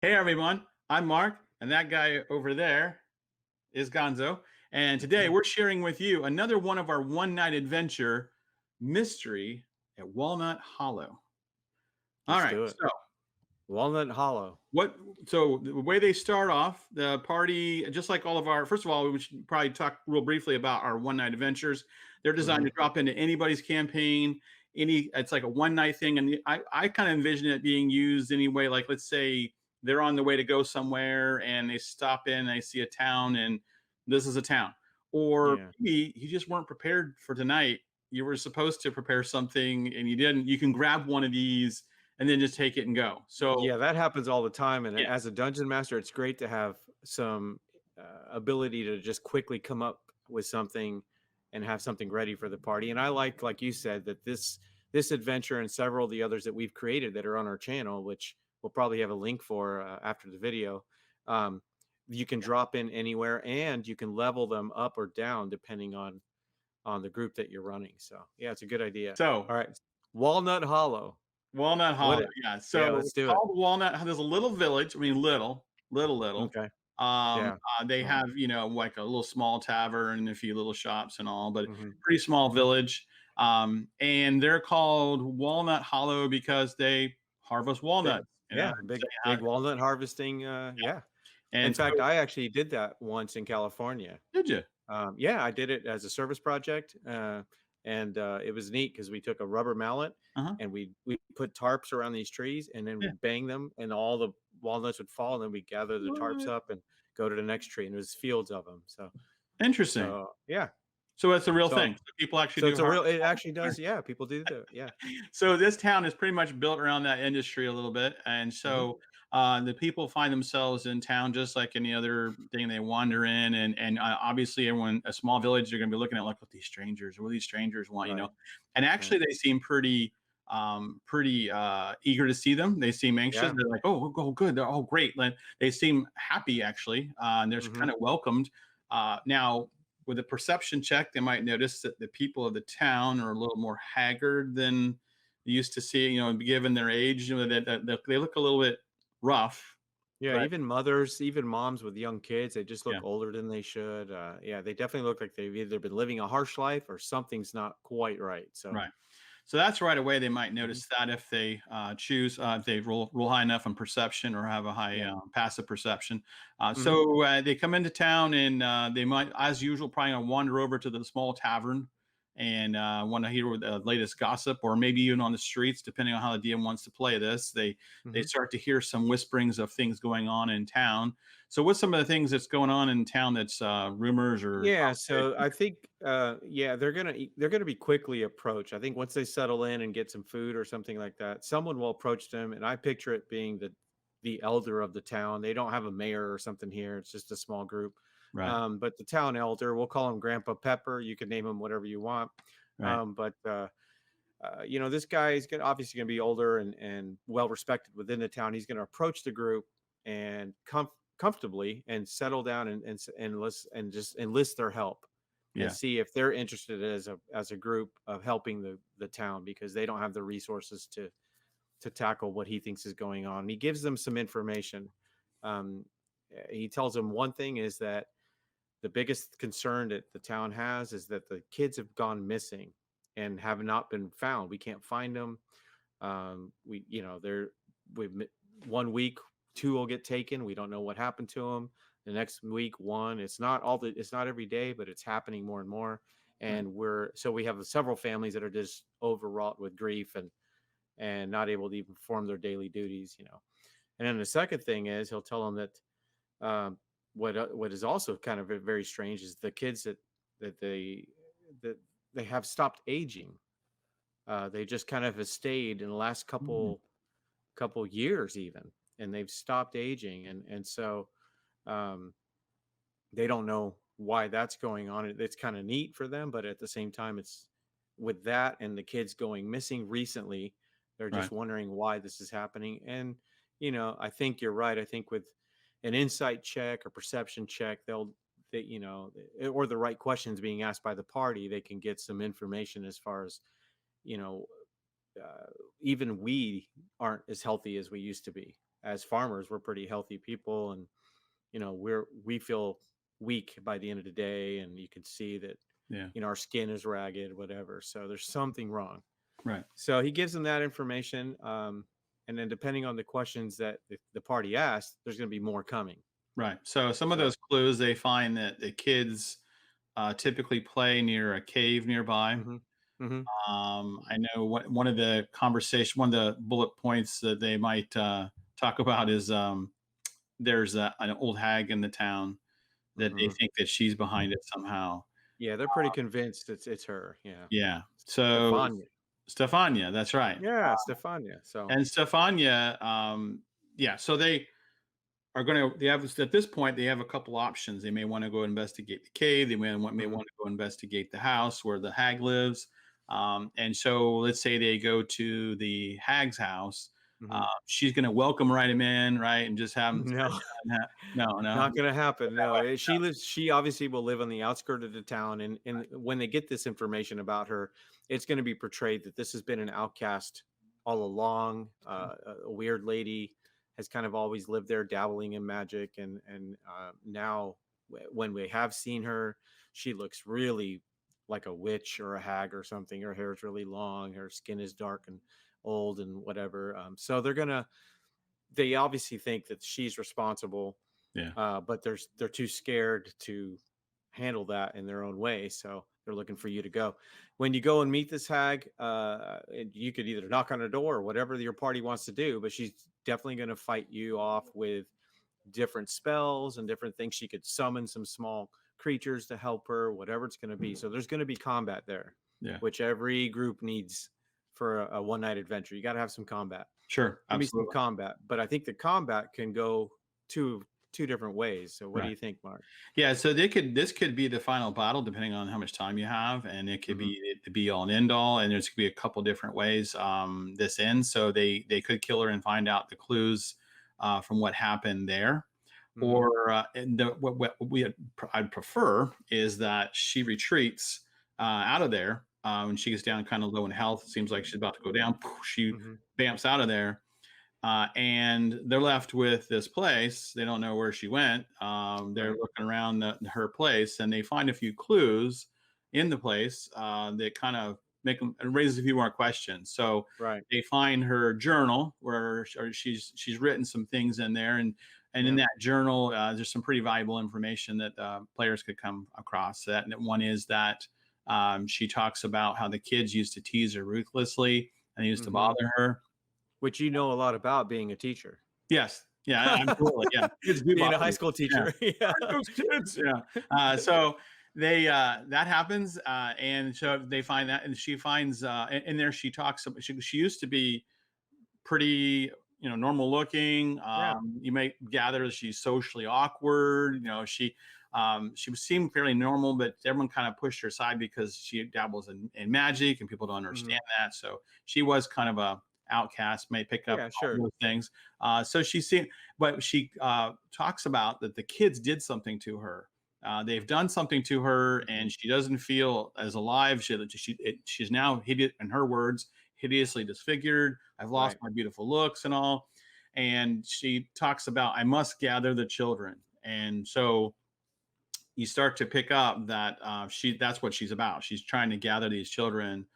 Hey everyone, I'm Mark, and that guy over there is Gonzo. And That's today me. we're sharing with you another one of our one night adventure mystery at Walnut Hollow. All Let's right, do it. so Walnut Hollow. what? So the way they start off the party, just like all of our, first of all, we should probably talk real briefly about our one night adventures. They're designed to Mhm. drop into anybody's campaign. It's like a one night thing, and I kind of envision it being used anyway. Like, let's say they're on the way to go somewhere and they stop in, and they see a town, and this is a town. Or Yeah. maybe you just weren't prepared for tonight. You were supposed to prepare something and you didn't. You can grab one of these and then just take it and go. So Yeah, that happens all the time, and yeah, as a dungeon master, it's great to have some, ability to just quickly come up with something and have something ready for the party, and I like you said, that this adventure and several of the others that we've created that are on our channel, which we'll probably have a link for, after the video, um, you can drop in anywhere, and you can level them up or down depending on the group that you're running, so, yeah, it's a good idea. so Alright. Walnut Hollow. Walnut What Hollow, it yeah. Yeah, So let's it's do it. called Walnut. There's a little village. I mean, little. Okay. Um, Yeah. they Uh-huh. have, like a little small tavern and a few little shops and all, but Mhm. pretty small village. And they're called Walnut Hollow because they harvest Big walnuts. Yeah, So big walnut harvesting, yeah. In and fact, so I actually did that once in California. did you? Yeah, I did it as a service project, and, it was neat because we took a rubber mallet Uh-huh. and we put tarps around these trees, and then Yeah. we'd bang them, and all the walnuts would fall, and then we'd gather the tarps What? up and go to the next tree, and there's fields of them. Interesting. So, yeah. So it's a real So thing. So people actually so do it's a real harvest it actually walnuts. does, yeah, people do do it, yeah. So this town is pretty much built around that industry a little bit, and Mhm. so the people find themselves in town just like any other thing they wander in, and obviously everyone a small village they're going to be looking at like what these strangers, what these strangers want, Right, and actually right. they seem pretty eager to see them. They seem anxious. Yeah. They're like, oh, good. They're all great. Like, they seem happy actually, and they're kind Mhm. of welcomed. Now with a perception check, they might notice that the people of the town are a little more haggard than they used to see, given their age, that they look a little bit rough. Yeah, But even mothers, even moms with young kids, they just yeah, look older than they should. Yeah, they definitely look like they've either been living a harsh life or something's not quite right. So, right. So that's right away. They might mhm, notice that if they choose, if they roll high enough in perception or have a high yeah. passive perception. Hmm. So they come into town and they might, as usual, probably gonna wander over to the small tavern and want to hear the latest gossip, or maybe even on the streets, depending on how the DM wants to play this. They Hmm. start to hear some whisperings of things going on in town. So what's some of the things that's going on in town that's rumors or Yeah, so conversation? I think, yeah, they're gonna be quickly approached. I think once they settle in and get some food or something like that, someone will approach them, and I picture it being the elder of the town. They don't have a mayor or something here; it's just a small group. Right, But the town elder, we'll call him Grandpa Pepper. You can name him whatever you want. right, But this guy is obviously going to be older and well respected within the town. He's going to approach the group and comfortably and settle down and just enlist their help and yeah, see if they're interested as a group of helping the town because they don't have the resources to tackle what he thinks is going on. He gives them some information. Um, he tells them one thing is that the biggest concern that the town has is that the kids have gone missing and have not been found. We can't find them. We, you know, they're we've mi- one week, two will get taken. We don't know what happened to them. The next week, one. It's not every day, but it's happening more and more. right, And we have several families that are just overwrought with grief and not able to even perform their daily duties. And then the second thing is he'll tell them that um, what is also kind of very strange is the kids that they that they have stopped aging. They just kind of have stayed in the last mm, couple years even, and they've stopped aging, and so um, they don't know why that's going on. It's kind of neat for them, but at the same time, it's with that and the kids going missing recently. They're right. just wondering why this is happening. And I think you're right. I think with an insight check or perception check, or the right questions being asked by the party, they can get some information as far as you know. Uh, Even we aren't as healthy as we used to be. as farmers, we're pretty healthy people, and we feel weak by the end of the day, and you can see that Yeah. our skin is ragged, whatever. So there's something wrong. Right. So he gives them that information, and then depending on the questions that the party asked, there's going to be more coming. Right. So some of So those clues, they find that the kids typically play near a cave nearby. hmm hmm I know one of the conversation, one of the bullet points that they might talk about is there's an old hag in the town that they hmm think that she's behind it somehow. yeah, they're pretty convinced it's her. Yeah, Yeah. So Stefania. Stefania, that's right. Yeah, Stefania. So And Stefania, yeah. So they are going to. They have at this point. They have a couple options. They may want to go investigate the cave. They may hmm want to go investigate the house where the hag lives. And so, let's say they go to the hag's house. hmm She's going to welcome right him in, right, and just have him sit no. down. No, no, Not gonna happen. No, she obviously will live on the outskirt of the town, and when they get this information about her, it's going to be portrayed that this has been an outcast all along. A weird lady has kind of always lived there, dabbling in magic, and now when we have seen her, she looks really like a witch or a hag or something. Her hair is really long, her skin is dark and old and whatever. So they obviously think that she's responsible, yeah, but they're too scared to handle that in their own way. So they're looking for you to go. When you go and meet this hag, and you could either knock on her door or whatever your party wants to do, but she's definitely going to fight you off with different spells and different things. She could summon some small creatures to help her, whatever it's going to be. So there's going to be combat there, yeah, which every group needs for a one night adventure. You got to have some combat. sure, Give me some absolutely, combat, but I think the combat can go two different ways. So what do right. you think, Mark? Yeah, so they could this could be the final battle depending on how much time you have, and it could hmm be the be all and end all, and there's could be a couple different ways this ends. So they could kill her and find out the clues from what happened there, hmm or and what I'd prefer is that she retreats out of there when she gets down kind of low in health. It seems like she's about to go down. She hmm bamps out of there, and they're left with this place. They don't know where she went. They're Right. looking around her place, and they find a few clues in the place that kind of make them raises a few more questions. So Right. they find her journal where she's written some things in there, and in Yeah. that journal there's some pretty valuable information that players could come across. That and one is that she talks about how the kids used to tease her ruthlessly and they used to hmm bother her. Which you know a lot about being a teacher. Yes. Yeah, absolutely. Yeah. Kids do Being bother a high me. school Yeah. teacher. Yeah. Those kids. Yeah. So they that happens, and so they find that, and she finds in there she talks about she used to be pretty normal looking. Yeah. You may gather she's socially awkward. She seemed fairly normal, but everyone kind of pushed her aside because she dabbles in magic and people don't hmm understand that. So she was kind of a outcast, may pick up Yeah, all sure. those things. So she seen, but she talks about that the kids did something to her. They've done something to her, hmm and she doesn't feel as alive. She's now, in her words, hideously disfigured. I've lost Right. my beautiful looks and all. And she talks about, I must gather the children. And so you start to pick up that that's what she's about. She's trying to gather these children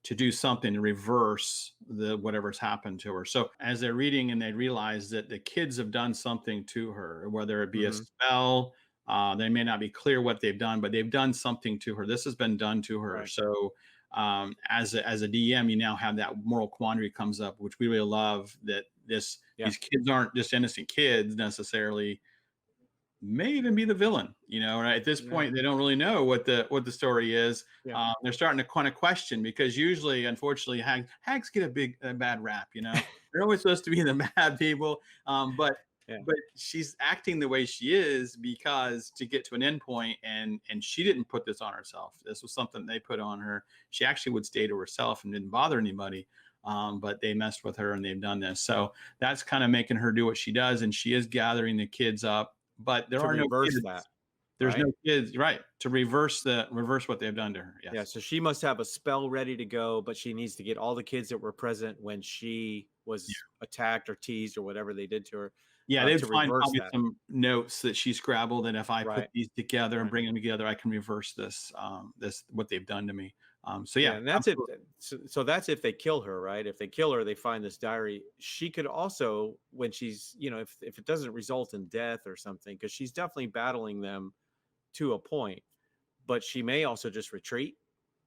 to do something to reverse the whatever's happened to her. So as they're reading and they realize that the kids have done something to her, whether it be a hmm spell, they may not be clear what they've done, but they've done something to her. This has been done to her. Right. So as a DM, you now have that moral quandary comes up, which we really love. That Yeah. these kids aren't just innocent kids necessarily, may even be the villain. Right at this Yeah. point, they don't really know what the story is. Yeah. They're starting to kind of question because usually, unfortunately, hags get a bad rap. They're always supposed to be the bad people, but Yeah. but she's acting the way she is because to get to an end point, and she didn't put this on herself. This was something they put on her. She actually would stay to herself and didn't bother anybody. But they messed with her and they've done this. So that's kind of making her do what she does. And she is gathering the kids up, but there To are no reverse kids. that. There's Right. no kids, right? To reverse what they've done to her. Yeah. Yes. So she must have a spell ready to go, but she needs to get all the kids that were present when she was attacked or teased or whatever they did to her, Yeah, they'd to find reverse probably that. some notes that she scrabbled, and if I put Right. these together and Right. bring them together, I can reverse this, this what they've done to me. So Yeah, yeah, and that's it. absolutely. So that's if they kill her, right? If they kill her, they find this diary. She could also, when she's, if it doesn't result in death or something, because she's definitely battling them to a point, but she may also just retreat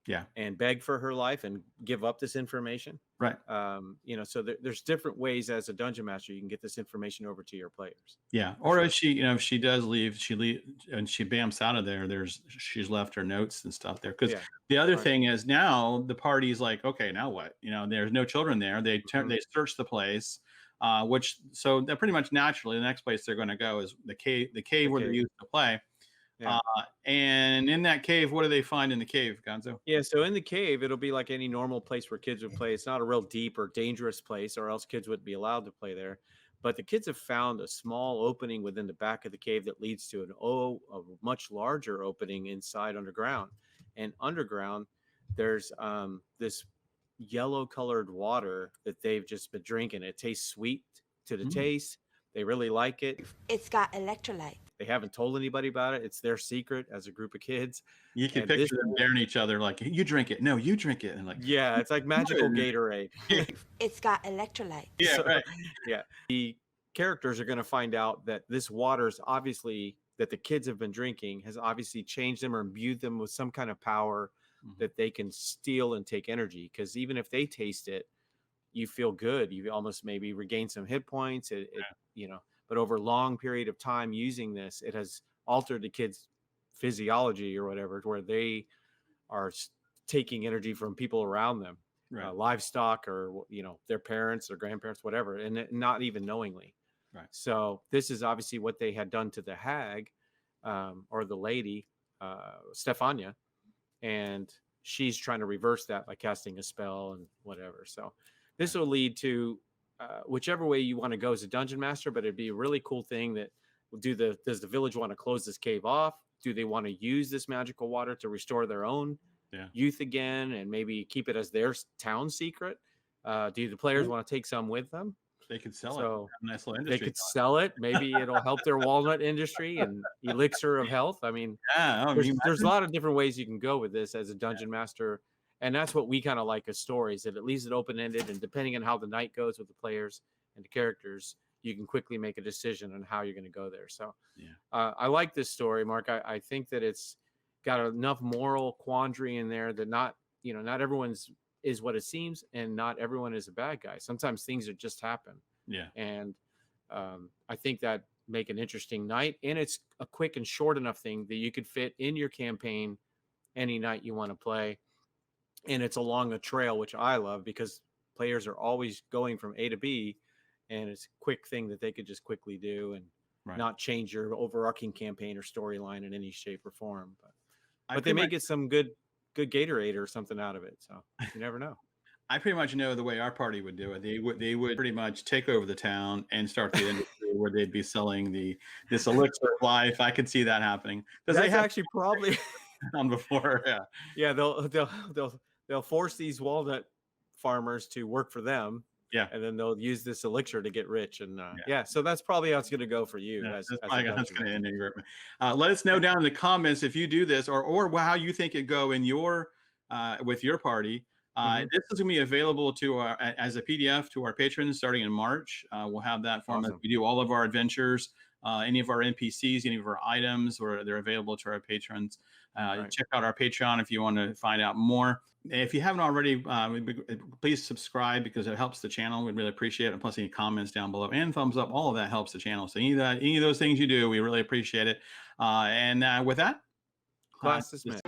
Yeah, and beg for her life and give up this information. right. So there's different ways as a dungeon master you can get this information over to your players, Yeah, for or if sure. she, if she does leave, she leave and she bamps out of there. She's left her notes and stuff there. Because Yeah. the other Right. thing is now the party's like, okay, now what? There's no children there. Mhm. They search the place, which so they're pretty much naturally the next place they're going to go is the cave. The cave The where they cave. used to play. Yeah. And in that cave, what do they find in the cave, Gonzo? Yeah, so in the cave, it'll be like any normal place where kids would play. It's not a real deep or dangerous place, or else kids wouldn't be allowed to play there. But the kids have found a small opening within the back of the cave that leads to a much larger opening inside underground. And underground, there's this yellow colored water that they've just been drinking. It tastes sweet to the Mm. taste. They really like it. It's got electrolyte. They haven't told anybody about it. It's their secret as a group of kids. You can And this picture them daring each other, like, you drink it. No, you drink it. And like, Yeah, it's like magical Gatorade. It's got electrolyte. yeah, So, right. yeah, the characters are going to find out that this water's obviously that the kids have been drinking has obviously changed them or imbued them with some kind of power Mhm. that they can steal and take energy. Because even if they taste it, you feel good. You almost maybe regain some hit points. But over a long period of time using this, it has altered the kids' physiology or whatever, to where they are taking energy from people around them, Right. livestock or their parents or grandparents, whatever, and not even knowingly. Right. So this is obviously what they had done to the hag, or the lady, Stefania, and she's trying to reverse that by casting a spell and whatever. So this will lead to whichever way you want to go as a dungeon master, but it'd be a really cool thing that does the village want to close this cave off? Do they want to use this magical water to restore their own Yeah. youth again and maybe keep it as their town secret? Do the players want to take some with them? They could sell it. So Have a nice little they industry. could sell it. Maybe it'll help their walnut industry and elixir of health. I mean, Yeah. Oh, there's a lot of different ways you can go with this as a dungeon master. And that's what we kind of like as stories, that it leaves it open-ended, and depending on how the night goes with the players and the characters, you can quickly make a decision on how you're going to go there. So Yeah. I like this story, Mark. I think that it's got enough moral quandary in there that not everyone's is what it seems, and not everyone is a bad guy. Sometimes things that just happen. Yeah. And I think that make an interesting night, and it's a quick and short enough thing that you could fit in your campaign any night you want to play. And it's along a trail, which I love, because players are always going from A to B, and it's a quick thing that they could just quickly do and Right. not change your overarching campaign or storyline in any shape or form. I But they pretty may much, get some good Gatorade or something out of it. So you never know. I pretty much know the way our party would do it. They would pretty much take over the town and start the industry where they'd be selling this elixir of life. I could see that happening because they That's have actually probably done before. Yeah. yeah. They'll force these walnut farmers to work for them. Yeah. And then they'll use this elixir to get rich. And Yeah. so that's probably how it's going to go for you. Yeah, as that's a probably how it's dungeon going to master. end. Let us know down in the comments if you do this, or how you think it go in your with your party. Mhm. This is going to be available to as a PDF to our patrons starting in March. We'll have that form as Awesome. we do all of our adventures, any of our NPCs, any of our items, or they're available to our patrons. Right. Check out our Patreon if you want to find out more. If you haven't already, please subscribe because it helps the channel. We'd really appreciate it. And plus, any comments down below and thumbs up, all of that helps the channel. So any of those things you do, we really appreciate it. And with that, Class dismissed.